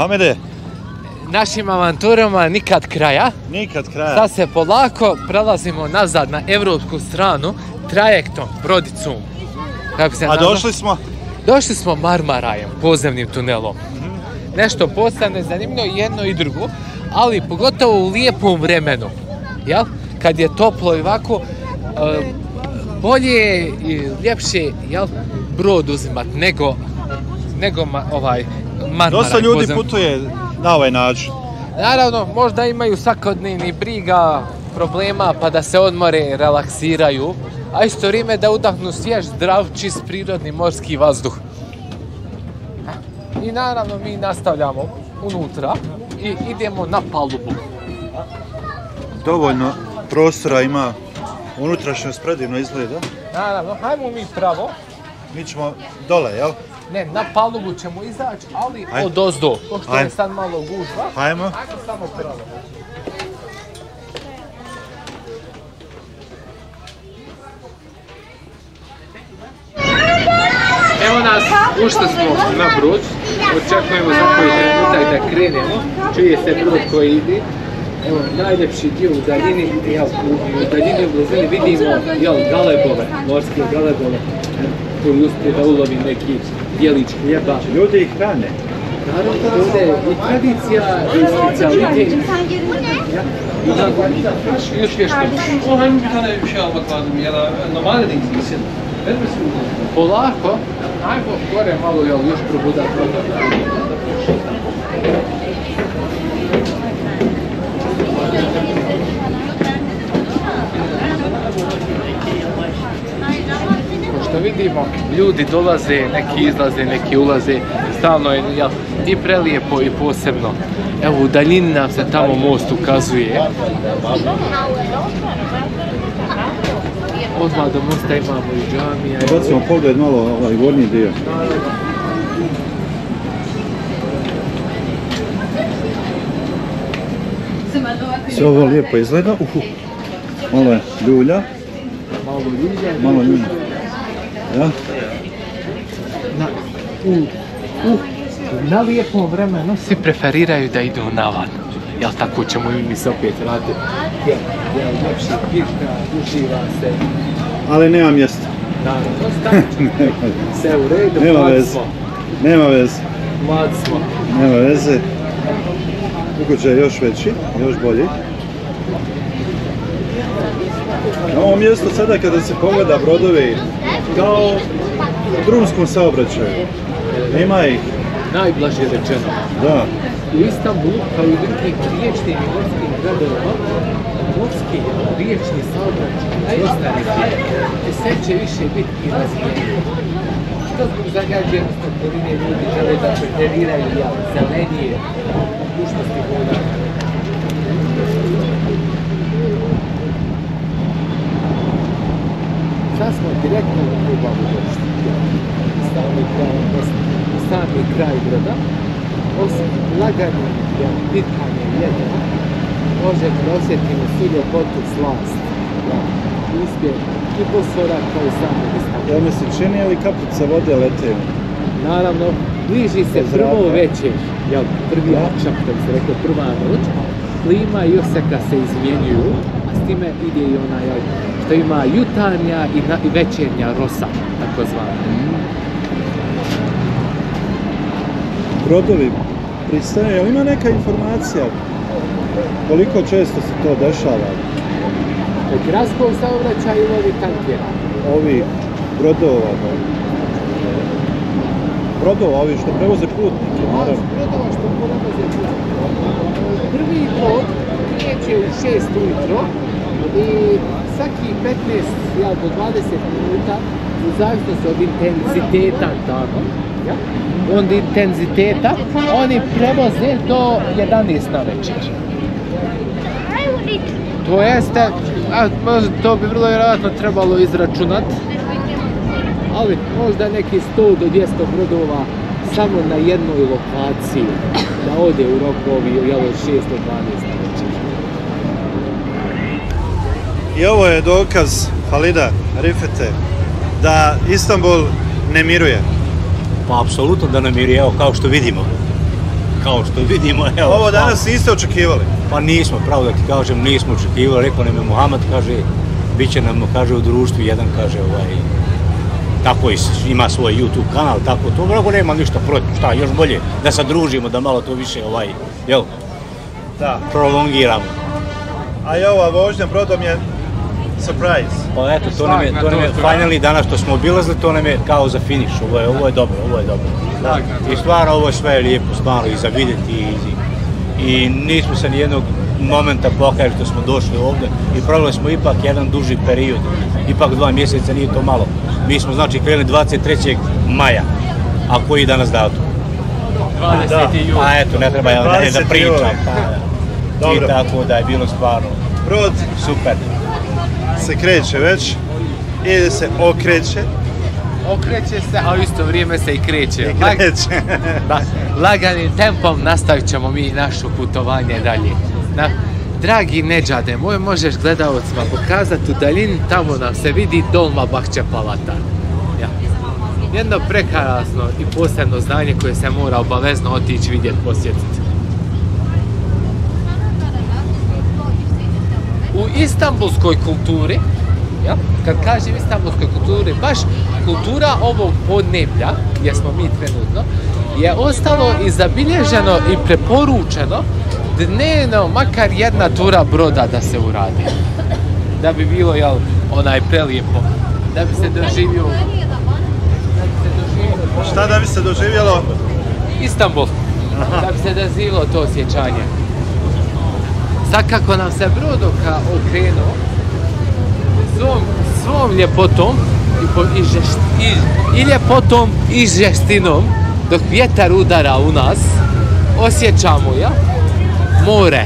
Mohamede. Našim avanturama nikad kraja. Nikad kraja. Sad se polako prelazimo nazad na evropsku stranu trajektom, brodicom. A došli smo? Došli smo Marmarajem, podzemnim tunelom. Nešto postane zanimljivo jedno i drugo, ali pogotovo u lijepom vremenu. Jel? Kad je toplo i ovako, bolje i ljepše, jel, brod uzimat nego Marmaraj. Dosta ljudi putuje na ovaj način. Naravno, možda imaju svakodnevni briga, problema, pa da se odmore, relaksiraju, a isto vrijeme da udahnu svjež, zdrav, čist prirodni morski vazduh. I naravno mi nastavljamo unutra i idemo na palubu. Dovoljno prostora ima, unutrašnjost predivno izgleda. Naravno, hajmo mi pravo. Mi ćemo dole, jel? Ne, na palubu ćemo izaći, ali odozdo, pošto je sad malo gužva. Hajmo. Hajmo samo pravo. Evo nas, ušli smo na brod, očekujemo za koji trenutak da krenemo, čuje se brod koji ide. Evo, najljepši dio u daljini, u daljini u blizini vidimo galebove, morske galebove, koji uspije da ulovi neki dijelić hljeba. Ljudi ih hrane. Naravno, ovdje i tradicija, i specijalitet. I uspješno. O hangi bir tane bir şey almak lazım ya da normal de gitsin. Polako, ajmo gore malo još probudat. Što vidimo, ljudi dolaze, neki izlaze, neki ulaze, stalno je i prelijepo i posebno. Evo, u daljini nam se tamo most ukazuje. Odmah do mosta imamo i džamija. Bacimo pogled malo ovaj gornji dio. Sve ovo lijepo izgleda. Malo je ljulja. Malo ljulja. Ja? Na lijepom vremenu svi preferiraju da idu na van. Jel tako ćemo i mi se opet raditi? Ljepši pirka, uživa se. Ali nema mjesta. Naravno, sve u redu, mladi smo. Nema veze. Mladi smo. Nema veze. Ugođaj je još veći, još bolji. Na ovom mjestu sada kada se pogleda brodovi kao u drumskom saobraćaju. Ima ih. Najblaže rečeno. Da. U Istanbulu, kao i drugih riječnim i morskim gradovima, morski riječni saobraćaj dosta razvijen. I sve će više biti i razvijen. Što zbog zagađenosti okoline ljudi žele da preferiraju zelenije mogućnosti voda. Sad smo direktno na Dubavu došli. Sami kraj broda. Osim laganog bitkanja jednog, možete da osjetimo svu ljepotu, slast, uspjeh i Bosfora kao i samog Istanbula. Ja mi se čini ali kaplica vode lete. Naravno, bliži se prvo večer, prvi akšam, što bi se rekao, prva noć, klima i oseka se izmjenjuju, a s time ide i ona, što ima jutarnja i večernja rosa, tako zvana. Brodovi pristane, je li ima neka informacija koliko često se to dešava? Od gradskog saobraćaja ili ovi tankera? Ovi brodova. Brodova, ovi što prevoze putnike, naravno. Brodova što prevoze putnike. Prvi brod kreće u 6 ujutro i svaki 15 do 20 minuta u zavisnosti od intenziteta tako. Od intenziteta oni prevoze do 11 na večer. To jeste, to bi vrlo vjerojatno trebalo izračunati, ali možda neki 100 do 200 brodova samo na jednoj lokaciji da ode u rokovi od 6 do 12 na večer. I ovo je dokaz, Halida, Rifete, da Istanbul ne miruje. Pa apsolutno da ne miruje, evo kao što vidimo. kao što vidimo. Evo, Ovo danas niste očekivali? Pa nismo, pravo da ti kažem, nismo očekivali. Rekao nam je Muhamad, kaže, bit će nam, kaže, u društvu, jedan, kaže, tako ima svoj YouTube kanal, tako to, mnogo nema ništa protiv, šta, još bolje da se družimo, da malo to više, jel, prolongiramo. A i ova vožnja brodom je surprise. Pa eto, to nam je finally danas što smo obilazili, to nam je kao za finiš, ovo je dobro. I stvarno ovo je sve lijepo, stvarno i za vidjeti i nismo se nijednog momenta pokajali što smo došli ovdje i proveli smo ipak jedan duži period, ipak 2 mjeseca, nije to malo. Mi smo znači krenuli 23. maja, a koji je danas datum? 20. juli. A eto, ne treba ja da pričam. I tako da je bilo stvarno. Brod super. Se kreće već, ili se okreće. Okreće se, a u isto vrijeme se i kreće. Da. Laganim tempom nastavit ćemo mi naše putovanje dalje. Dragi Nedžade, možeš gledalcima pokazati u daljini, tamo nam se vidi Dolma Bahče Palata. Jedno prekrasno i posebno zdanje koje se mora obavezno otići, vidjeti, posjetiti. U istanbulskoj kulturi, kad kažem istanbulskoj kulturi, baš kultura ovog podneblja, gdje smo mi trenutno, je ostalo i zabilježeno i preporučeno dnevno makar jedna tura broda da se uradi. Da bi bilo, prelijepo. Da bi se doživio... Šta da bi se doživjelo? Istanbul. Da bi se doživjelo to osjećanje. Sad kako nam se brodoka okrenuo, svom ljepotom i ljepotom i žestinom, dok vjetar udara u nas, osjećamo more.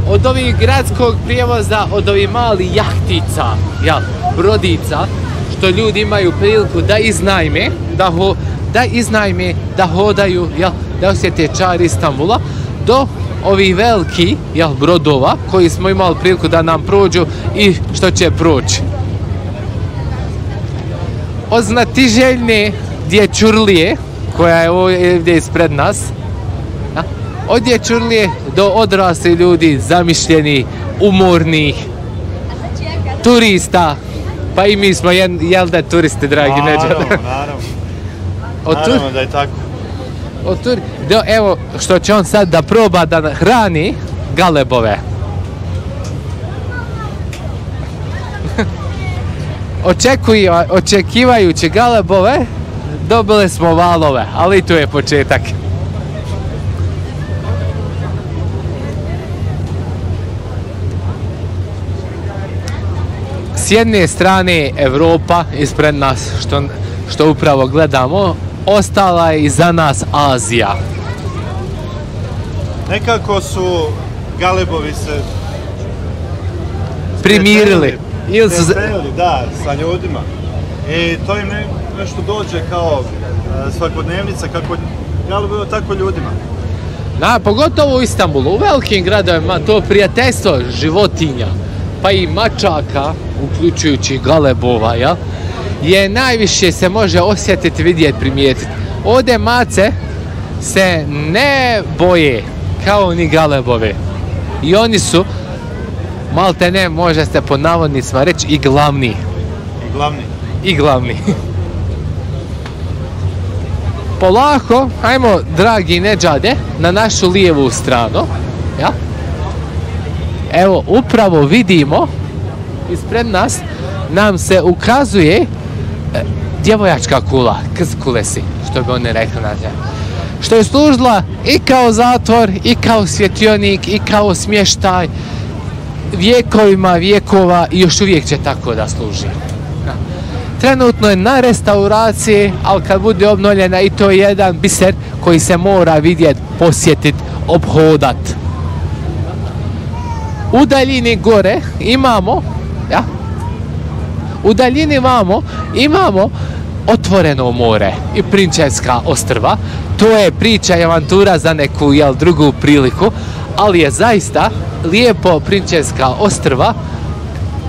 Od ovih gradskog prijevoza, od ovih malih jahtica, brodica, što ljudi imaju priliku da iznajme, da hodaju, da osjete čar Istanbula, do ovih velikih brodova koji smo imali priliku da nam prođu i što će proći. Od znatiželjne dječurlije, koja je ovdje ispred nas, od dječurlije do odrasli ljudi, zamišljeni, umornih, turista, pa i mi smo jel da turisti, dragi Nedžade? Naravno da je tako. Evo što će on sad da proba da hrani galebove. Očekivajući galebove, dobili smo valove, ali tu je početak. S jedne strane Evropa ispred nas, što upravo gledamo, ostala je iza nas Azija. Nekako su galebovi se primirili. Da, sa ljudima. I to im nešto dođe kao svakodnevnica, kako galebovi, tako ljudima. Pogotovo u Istanbulu, u velikim gradovima, to prijateljstvo životinja, pa i mačaka, uključujući galebova, je najviše se može osjetiti, vidjeti, primijetiti. Ovdje mace se ne boje kao ni galebove. I oni su, malte ne, može se po navodnicima reći, i glavni. I glavni. Polako, ajmo, dragi Nedžade, na našu lijevu stranu. Evo, upravo vidimo, ispred nas nam se ukazuje djevojačka kula, Kızkulesi, što bi oni rekli, što je služila i kao zatvor, i kao svjetionik, i kao smještaj vijekovima vijekova i još uvijek će tako da služi. Trenutno je na restauraciji, ali kad bude obnovljena i to je jedan biser koji se mora vidjeti, posjetiti, obhodati. U daljini gore imamo, imamo otvoreno more i Prinčevska ostrva. To je priča i avantura za neku drugu priliku, ali je zaista lijepo Prinčevska ostrva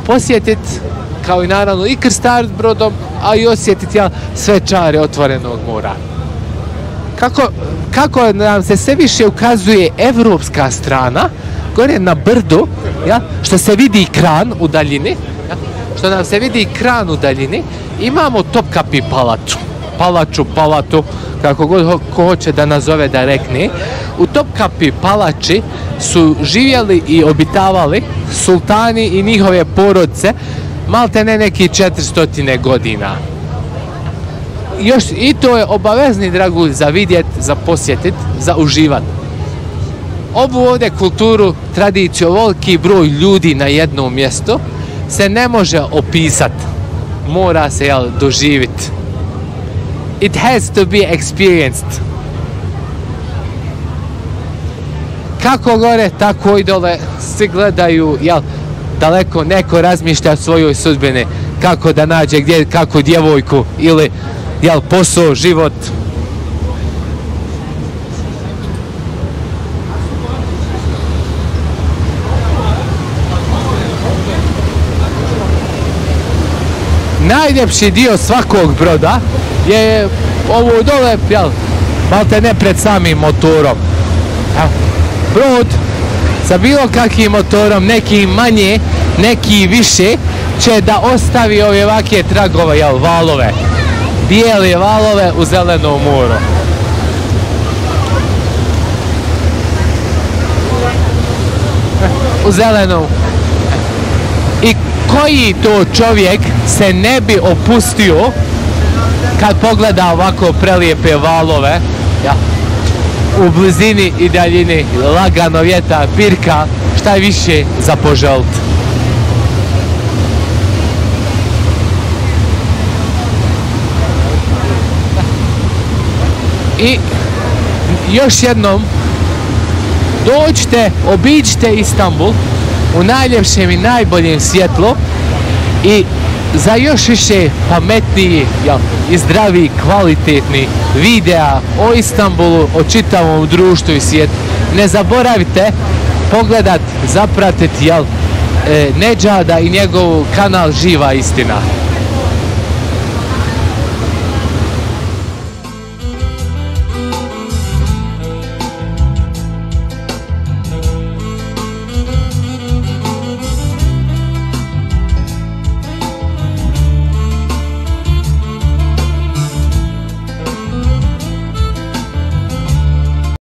posjetiti, kao i naravno i krstarit brodom, a i osjetiti sve čare otvorenog mora. kako nam se sve više ukazuje evropska strana, gore na brdu, ja, što se vidi kran u daljini, ja, što nam se vidi kran u daljini, imamo Topkapi palatu, kako god ko hoće da nazove da rekne. U Topkapi palači su živjeli i obitavali sultani i njihove porodice malte ne neki 400 godina. Još i to je obavezni, dragulj, za vidjet, za posjetit, za uživat. Ovu ovdje kulturu, tradiciju, ovoliki broj ljudi na jednom mjestu se ne može opisat. Mora se, jel, doživit. It has to be experienced. Kako gore, tako i dole, svi gledaju, jel, daleko, neko razmišlja o svojoj sudbini, kako da nađe gdje, kako djevojku ili, jel, posao, život. Najljepši dio svakog broda je ovo dole, jel, malte ne pred samim motorom. Brod sa bilo kakvim motorom, neki manje, neki više, će da ostavi ove ovakve tragove, jel, valove. Bijele valove u zelenom moru. U zelenom. I koji to čovjek se ne bi opustio kad pogleda ovako prelijepe valove, ja, u blizini i daljini, lagano vjetar, pirka, šta više za poželit. I još jednom, dođite, obiđite Istanbul u najljepšem i najboljem svjetlu i za još više pametniji, jel, i zdraviji, kvalitetni videa o Istanbulu, o čitavom društvu i svijetu. Ne zaboravite pogledat, zapratiti, jel, Nedžada i njegov kanal Živa istina.